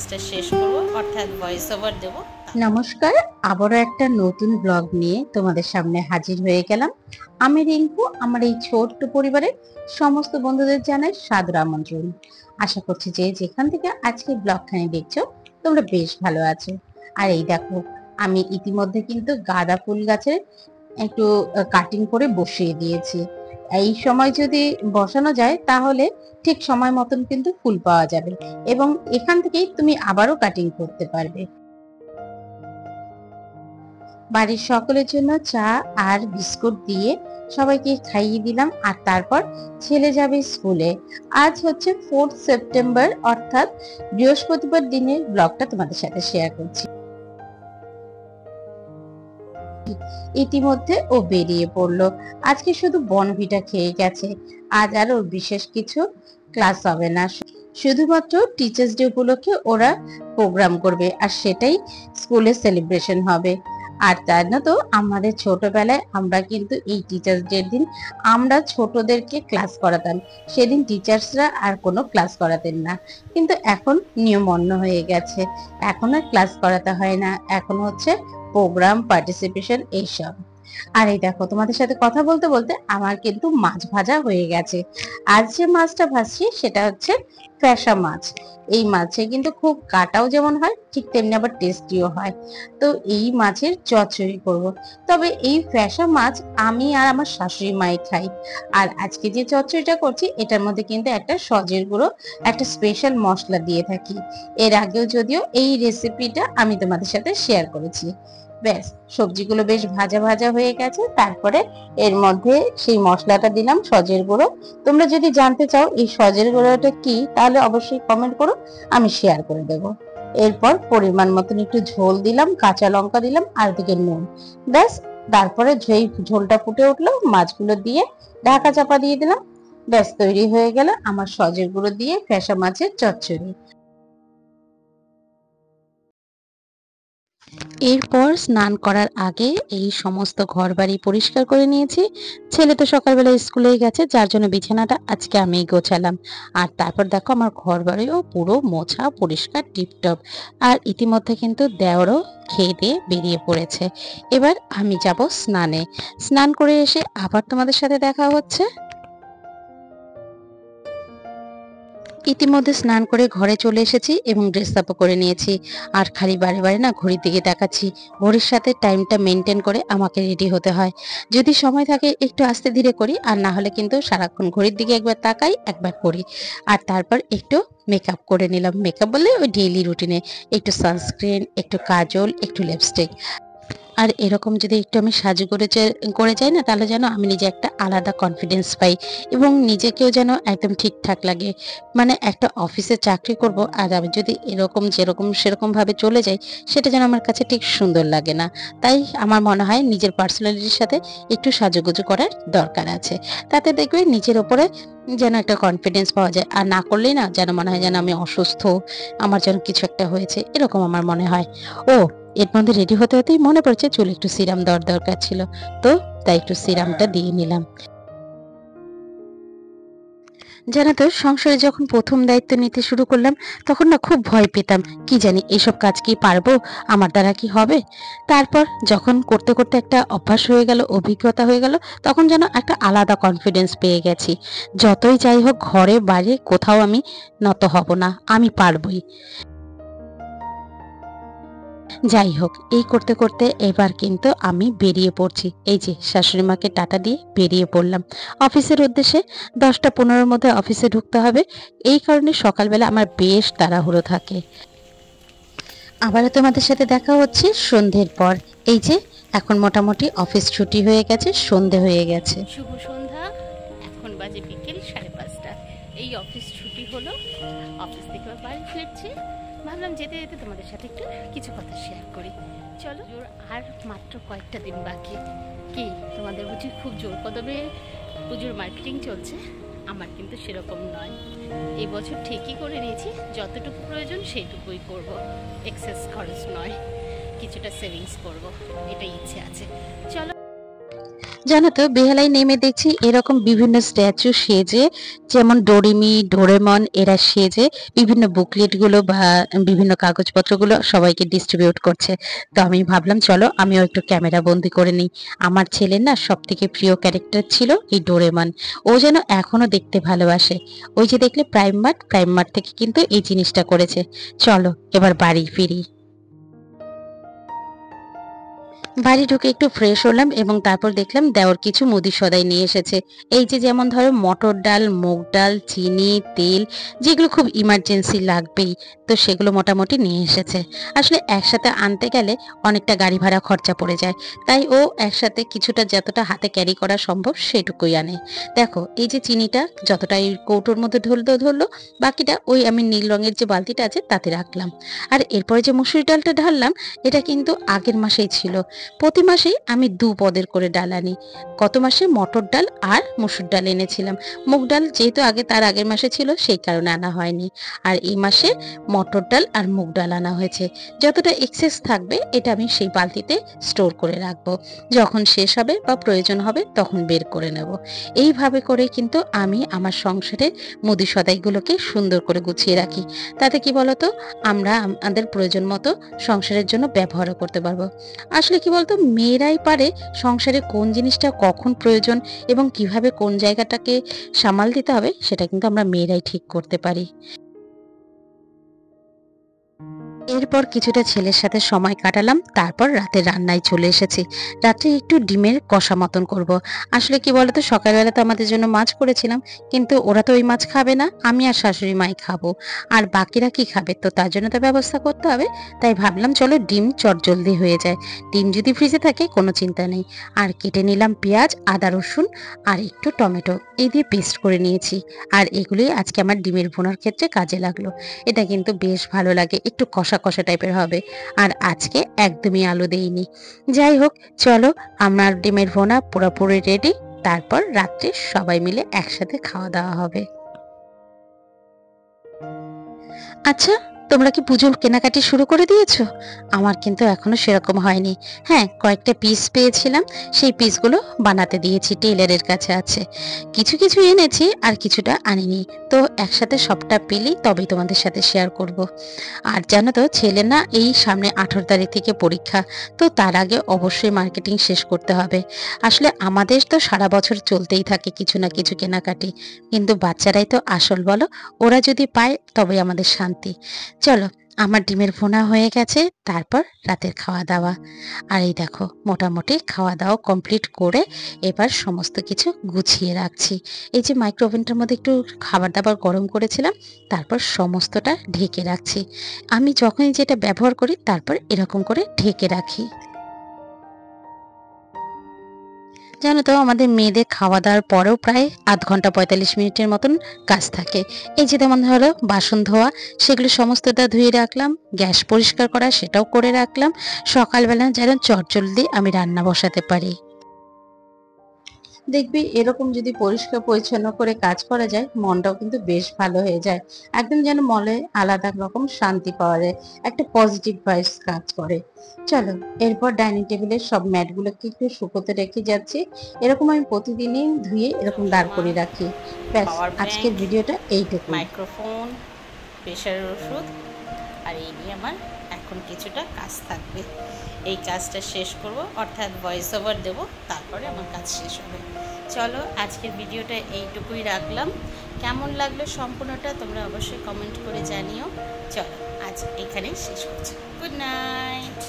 ক্লাসটা শেষ করব, অর্থাৎ ভয়েস ওভার দেব। নমস্কার, আবারও একটা নতুন ব্লগ নিয়ে তোমাদের সামনে হাজির হয়ে গেলাম। আমি রিঙ্কু। আমার এই ছোট্ট পরিবারের সমস্ত বন্ধুদের জানাই সাদর আমন্ত্রণ। আশা করছি যে যেখান থেকে আজকে ব্লগখানি দেখছো তোমরা বেশ ভালো আছো। আর এই দেখো, আমি ইতিমধ্যে কিন্তু গাঁদা ফুল গাছের একটু কাটিং করে বসিয়ে দিয়েছি। এই সময় যদি বসানো যায় তাহলে ঠিক সময় মতন কিন্তু ফুল পাওয়া যাবে এবং এখান থেকেই তুমি আবারও কাটিং করতে পারবে। বাড়ির সকলের জন্য চা আর বিস্কুট দিয়ে সবাইকে খাইয়ে দিলাম। আর তারপর ছেলে যাবে স্কুলে। আজ হচ্ছে 4 সেপ্টেম্বর, অর্থাৎ বৃহস্পতিবার দিনের ব্লগটা তোমাদের সাথে শেয়ার করছি। ইতিমধ্যে ও বেরিয়ে পড়লো। আজকে শুধু বনভিটা খেয়ে গেছে। আজ আর ওর বিশেষ কিছু ক্লাস হবে না, শুধুমাত্র টিচার্স ডে উপলক্ষে ওরা প্রোগ্রাম করবে আর সেটাই স্কুলে সেলিব্রেশন হবে। আর তাই না তো, আমাদের ছোটবেলায় আমরা কিন্তু এই টিচার্স ডে দিন আমরা ছোটদেরকে ক্লাস করাতাম। সেদিন টিচার্সরা আর কোনো ক্লাস করাতেন না, কিন্তু এখন নিয়ম অন্য হয়ে গেছে। এখন আর ক্লাস করাতে হয় না, এখন হচ্ছে প্রোগ্রাম, পার্টিসিপেশন, এইসব। আর এই দেখো, তোমাদের সাথে কথা বলতে বলতে আমার কিন্তু মাছ ভাজা হয়ে গেছে। আজ যে মাছটা ভাজছি সেটা হচ্ছে ফ্যাসা মাছ। এই মাছে কিন্তু খুব কাটাও যেমন হয়, ঠিক তেমনি আবার টেস্টিও হয়। তো এই মাছের চচ্চড়ি করব। তবে এই ফ্যাসা মাছ আমি আর আমার শাশুড়ি মাই খাই। আর আজকে যে চচ্চড়িটা করছি এটার মধ্যে কিন্তু একটা সজের গুঁড়ো, একটা স্পেশাল মশলা দিয়ে থাকি। এর আগেও যদিও এই রেসিপিটা আমি তোমাদের সাথে শেয়ার করেছি। ব্যাস, সবজিগুলো বেশ ভাজা ভাজা হয়ে গেছে। তারপরে এর মধ্যে সেই মশলাটা দিলাম, সজের গুঁড়ো। তোমরা যদি জানতে চাও এই সজের গুঁড়োটা কি, তাহলে অবশ্যই কমেন্ট করো, আমি শেয়ার করে দেব। এরপর পরিমাণ মতন একটু ঝোল দিলাম, কাঁচা লঙ্কা দিলাম, আর দিকে নুন। ব্যাস, তারপরে যেই ঝোলটা ফুটে উঠলো মাছগুলো দিয়ে ঢাকা চাপা দিয়ে দিলাম। ব্যাস, তৈরি হয়ে গেল আমার সজের গুঁড়ো দিয়ে ফ্যাসা মাছের চচ্চড়ি। এরপর স্নান করার আগে এই সমস্ত ঘর বাড়ি পরিষ্কার করে নিয়েছি। ছেলে তো সকালবেলা স্কুলে গেছে, যার জন্য বিছানাটা আজকে আমিই গোছালাম। আর তারপর দেখো আমার ঘর বাড়িও পুরো মোছা পরিষ্কার টিপটপ। আর ইতিমধ্যে কিন্তু দেওরও খেয়ে দিয়ে বেরিয়ে পড়েছে। এবার আমি যাব স্নানে। স্নান করে এসে আবার তোমাদের সাথে দেখা হচ্ছে। ইতিমধ্যে স্নান করে ঘরে চলে এসেছি এবং ড্রেস আপও করে নিয়েছি। আর খালি বারে বারে না ঘড়ির দিকে তাকাচ্ছি। ঘড়ির সাথে টাইমটা মেনটেন করে আমাকে রেডি হতে হয়। যদি সময় থাকে একটু আস্তে ধীরে করি, আর না হলে কিন্তু সারাক্ষণ ঘড়ির দিকে একবার তাকাই, একবার করি। আর তারপর একটু মেকআপ করে নিলাম। মেকআপ বলে ওই ডেইলি রুটিনে একটু সানস্ক্রিন, একটু কাজল, একটু লিপস্টিক। আর এরকম যদি একটু আমি করে যাই না, তাহলে যেন আমি নিজে একটা আলাদা কনফিডেন্স পাই এবং নিজেকেও যেন একদম ঠিকঠাক লাগে। মানে একটা অফিসে চাকরি করব আর আমি যদি এরকম যেরকম সেরকম ভাবে চলে যাই, সেটা যেন আমার কাছে ঠিক সুন্দর লাগে না। তাই আমার মনে হয় নিজের পার্সোনালিটির সাথে একটু সাজুগুজু করার দরকার আছে। তাতে দেখবে নিজের ওপরে যেন একটা কনফিডেন্স পাওয়া যায়। আর না করলেই না যেন মনে হয় যেন আমি অসুস্থ, আমার যেন কিছু একটা হয়েছে, এরকম আমার মনে হয়। ও, এর মধ্যে রেডি হতে হতেই মনে পড়ছে চুলে একটু সিরাম দেওয়ার দরকার ছিল, তো তাই একটু সিরামটা দিয়ে নিলাম। জানো তো, সংসারে যখন প্রথম দায়িত্ব নিতে শুরু করলাম তখন না খুব ভয় পেতাম, কি জানি এইসব কাজ কি পারবো, আমার দ্বারা কি হবে। তারপর যখন করতে করতে একটা অভ্যাস হয়ে গেল, অভিজ্ঞতা হয়ে গেল, তখন যেন একটা আলাদা কনফিডেন্স পেয়ে গেছি। যতই যাই হোক, ঘরে বাইরে কোথাও আমি নত হব না, আমি পারবই। যাই হোক, এই করতে করতে এবার কিন্তু আমি বেরিয়ে পড়ছি। এই যে শাশুড়ি মাকে টাটা দিয়ে বেরিয়ে পড়লাম অফিসের উদ্দেশ্যে। 10টা 15-র মধ্যে অফিসে ঢুকতে হবে। এই কারণে সকালবেলা আমার বেশ তাড়াহুড়ো থাকে। আবারও তোমাদের সাথে দেখা হচ্ছে সন্ধ্যের পর। এই যে এখন মোটামুটি অফিস ছুটি হয়ে গেছে, সন্ধে হয়ে গেছে। শুভ সন্ধ্যা। এখন বাজে বিকেল 5:30। এই অফিস ছুটি হলো, অফিস থেকে বাড়ি ফিরছি। ভাবলাম যেতে যেতে তোমাদের সাথে একটু কিছু কথা শেয়ার করি। চলো, আর মাত্র কয়েকটা দিন বাকি। কি তোমাদের বুঝি খুব জোর কদমে পুজোর মার্কেটিং চলছে? আমার কিন্তু সেরকম নয়। এই বছর ঠিকই করে নিয়েছি, যতটুকু প্রয়োজন সেইটুকুই করব, এক্সেস খরচ নয়। কিছুটা সেভিংস করব, এটাই ইচ্ছে আছে। চলো। জানো তো বেহালায় নেমে দেখছি এরকম বিভিন্ন স্ট্যাচু সেজে, যেমন ডোরিমি, ডোরেমন এরা সেজে বিভিন্ন বুকলেট গুলো বা বিভিন্ন কাগজপত্রগুলো সবাইকে ডিস্ট্রিবিউট করছে। তো আমি ভাবলাম চলো আমিও একটু ক্যামেরা বন্দি করে নিই। আমার ছেলের না সব থেকে প্রিয় ক্যারেক্টার ছিল এই ডোরেমন। ও যেন এখনো দেখতে ভালোবাসে। ওই যে দেখলে প্রাইম মার্ট থেকে কিন্তু এই জিনিসটা করেছে। চলো এবার বাড়ি ফিরি। বাড়ি ঢুকে একটু ফ্রেশ হলাম এবং তারপর দেখলাম দেওর কিছু মুদি সদাই নিয়ে এসেছে। এই যে যেমন ধরো মটর ডাল, মুগ ডাল, চিনি, তেল, যেগুলো খুব ইমার্জেন্সি লাগবেই, তো সেগুলো মোটামুটি নিয়ে এসেছে। আসলে একসাথে আনতে গেলে অনেকটা গাড়ি ভাড়া খরচা পড়ে যায়, তাই ও একসাথে কিছুটা যতটা হাতে ক্যারি করা সম্ভব সেটুকুই আনে। দেখো এই যে চিনিটা যতটা এই কৌটোর মধ্যে ধরলো, বাকিটা ওই আমি নীল রঙের যে বালতিটা আছে তাতে রাখলাম। আর এরপরে যে মুসুরি ডালটা ঢাললাম, এটা কিন্তু আগের মাসেই ছিল। প্রতি মাসেই আমি 2 পদের করে ডাল আনি। গত মাসে মটর ডাল আর মসুর ডাল এনেছিলাম। মুগ ডাল যেহেতু তার আগের মাসে ছিল সেই কারণে আনা হয়নি। আর এই মাসে মটর ডাল আর মুগ ডাল আনা হয়েছে। যতটা এক্সেস থাকবে এটা আমি সেই বালতিতে স্টোর করে রাখবো। যখন শেষ হবে বা প্রয়োজন হবে তখন বের করে নেব। এইভাবে করে কিন্তু আমি আমার সংসারের মুদি সদাইগুলোকে সুন্দর করে গুছিয়ে রাখি। তাতে কি বলতো, আমরা আমাদের প্রয়োজন মতো সংসারের জন্য ব্যবহারও করতে পারবো। আসলে কি বলতো, মেয়েরাই পারে সংসারে কোন জিনিসটা কখন প্রয়োজন এবং কিভাবে কোন জায়গাটাকে সামাল দিতে হবে, সেটা কিন্তু আমরা মেয়েরাই ঠিক করতে পারি। এরপর কিছুটা ছেলের সাথে সময় কাটালাম, তারপর রাতে রান্নায় চলে এসেছি। রাত্রে একটু ডিমের কষা মতন করব। আসলে কি বলতো, সকালবেলা তো আমাদের জন্য মাছ করেছিলাম, কিন্তু ওরা তো ওই মাছ খাবে না, আমি আর শাশুড়ি মাই খাবো। আর বাকিরা কি খাবে, তো তার জন্য তো ব্যবস্থা করতে হবে। তাই ভাবলাম চলো ডিম চটজলদি হয়ে যায়। ডিম যদি ফ্রিজে থাকে কোনো চিন্তা নেই। আর কেটে নিলাম পেঁয়াজ, আদা, রসুন আর একটু টমেটো, এই দিয়ে পেস্ট করে নিয়েছি। আর এগুলোই আজকে আমার ডিমের ভুনার ক্ষেত্রে কাজে লাগলো। এটা কিন্তু বেশ ভালো লাগে, একটু কষা কষা টাইপের হবে। আর আজকে একদমই আলু দেইনি। যাই হোক, চলো আমার ডিমের ভুনা পুরোপুরি রেডি। তারপর রাত্রে সবাই মিলে একসাথে খাওয়া দাওয়া হবে। আচ্ছা, তোমরা কি পুজোর কেনাকাটি শুরু করে দিয়েছো? আমার কিন্তু এখনো সেরকম হয়নি। হ্যাঁ, কয়েকটা পিস পেয়েছিলাম, সেই পিসগুলো বানাতে দিয়েছি, টেইলারের কাছে আছে। কিছু কিছু এনেছি আর কিছুটা আনিনি। তো একসাথে সবটা পেলেই তবেই তোমাদের সাথে শেয়ার করব। আর জানো তো, ছেলে না এই সামনে 18 তারিখ থেকে পরীক্ষা, তো তার আগে অবশ্যই মার্কেটিং শেষ করতে হবে। আসলে আমাদের তো সারা বছর চলতেই থাকে কিছু না কিছু কেনাকাটি, কিন্তু বাচ্চারাই তো আসল বলো। ওরা যদি পায় তবে আমাদের শান্তি। চলো, আমার ডিমের ভুনা হয়ে গেছে, তারপর রাতের খাওয়া দাওয়া। আর এই দেখো মোটামুটি খাওয়া দাওয়া কমপ্লিট করে এবার সমস্ত কিছু গুছিয়ে রাখছি। এই যে মাইক্রোওভেনটার মধ্যে একটু খাবার দাবার গরম করেছিলাম, তারপর সমস্তটা ঢেকে রাখছি। আমি যখনই যেটা ব্যবহার করি তারপর এরকম করে ঢেকে রাখি। জানো তো, আমাদের মেয়েদের খাওয়া দাওয়ার পরেও প্রায় 0.5 ঘন্টা 45 মিনিটের মতন কাজ থাকে। এই যে যেমন ধরো বাসন ধোয়া, সেগুলো সমস্তটা ধুয়ে রাখলাম। গ্যাস পরিষ্কার করা, সেটাও করে রাখলাম। সকালবেলা যেন চটজলদি আমি রান্না বসাতে পারি। দেখবি এরকম যদি পরিষ্কার পরিচ্ছন্ন করে কাজ করা যায়, মনটাও কিন্তু বেশ ভালো হয়ে যায়। একদম যেন মনে আলাদা রকম শান্তি পাওয়া যায়, একটা পজিটিভ ভাইবস কাজ করে। চলো, এরপর ডাইনিং টেবিলের সব ম্যাটগুলোকে একটু শুকোতে রেখে যাচ্ছি। এরকম আমি প্রতিদিনই ধুয়ে এরকম দাঁড় করে রাখি। ব্যাস, আজকের ভিডিওটা এইটুকু। মাইক্রোফোন, প্রেশারের ওষুধ, আর এই নিয়ে আমার এখন কিছুটা কাজ থাকবে। এই কাজটা শেষ করব, অর্থাৎ ভয়েস ওভার দেবো, তারপরে আমার কাজ শেষ হবে। চলো, আজকের ভিডিওটা এইটুকুই রাখলাম। কেমন লাগলো সম্পূর্ণটা তোমরা অবশ্যই কমেন্ট করে জানিও। চলো, আজ এখানেই শেষ করছি। Good night.